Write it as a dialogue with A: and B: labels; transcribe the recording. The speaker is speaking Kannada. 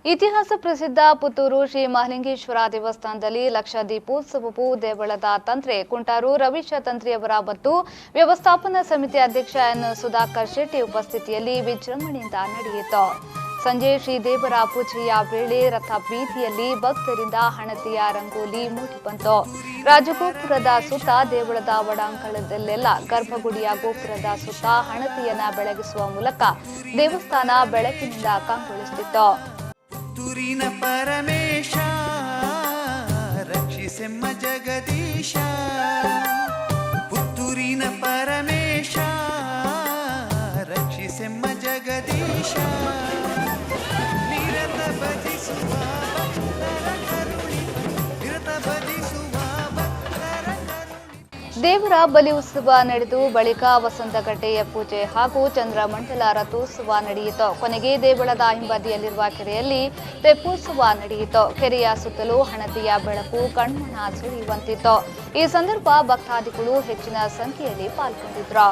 A: ಇತಿಹಾಸ ಪ್ರಸಿದ್ಧ ಪುತ್ತೂರು ಶ್ರೀ ಮಹಲಿಂಗೇಶ್ವರ ದೇವಸ್ಥಾನದಲ್ಲಿ ಲಕ್ಷ ದೀಪೋತ್ಸವವು ದೇವಳದ ತಂತ್ರಿ ಕುಂಟಾರು ರವೀಶ ತಂತ್ರಿಯವರ ಮತ್ತು ವ್ಯವಸ್ಥಾಪನಾ ಸಮಿತಿ ಅಧ್ಯಕ್ಷ ಎನ್ ಸುಧಾಕರ್ ಶೆಟ್ಟಿ ಉಪಸ್ಥಿತಿಯಲ್ಲಿ ವಿಜೃಂಭಣೆಯಿಂದ ನಡೆಯಿತು. ಸಂಜೆ ಶ್ರೀದೇವರ ಪೂಜೆಯ ವೇಳೆ ರಥ ಬೀದಿಯಲ್ಲಿ ಭಕ್ತರಿಂದ ಹಣತೆಯ ರಂಗೋಲಿ ಮೂಡಿಬಂತು. ರಾಜಗೋಪುರದ ಸುತ್ತ ದೇವಳದ ಒಳಾಂಗಣದಲ್ಲೆಲ್ಲ ಗರ್ಭಗುಡಿಯ ಗೋಪುರದ ಸುತ್ತ ಹಣತೆಯನ್ನ ಬೆಳಗಿಸುವ ಮೂಲಕ ದೇವಸ್ಥಾನ ಬೆಳಕಿನಿಂದ ಕಂಗೊಳಿಸುತ್ತಿತ್ತು.
B: ಪುತ್ತೂರಿನ ಪರಮೇಶ ರಕ್ಷಿಸೆಮ್ಮ ಜಗದೀಶ, ಪುತ್ತೂರಿನ ಪರಮೇಶ ರಕ್ಷಿಸೆಮ್ಮ ಜಗದೀಶ, ನಿರತ ಭಜಿಸುವ
A: ದೇವರ ಬಲಿ ಉತ್ಸವ ನಡೆದು ಬಳಿಕ ವಸಂತಗಟ್ಟೆಯ ಪೂಜೆ ಹಾಗೂ ಚಂದ್ರಮಂಡಲ ರಥೋತ್ಸವ ನಡೆಯಿತು. ಕೊನೆಗೆ ದೇವಳದ ಹಿಂಬದಿಯಲ್ಲಿರುವ ಕೆರೆಯಲ್ಲಿ ತೆಪ್ಪೋತ್ಸವ ನಡೆಯಿತು. ಕೆರೆಯ ಸುತ್ತಲೂ ಹಣತೆಯ ಬೆಳಕು ಕಣ್ಮನ ಸೆಳೆಯುವಂತಿತ್ತು. ಈ ಸಂದರ್ಭ ಭಕ್ತಾದಿಗಳು ಹೆಚ್ಚಿನ ಸಂಖ್ಯೆಯಲ್ಲಿ ಪಾಲ್ಗೊಂಡಿದ್ರು.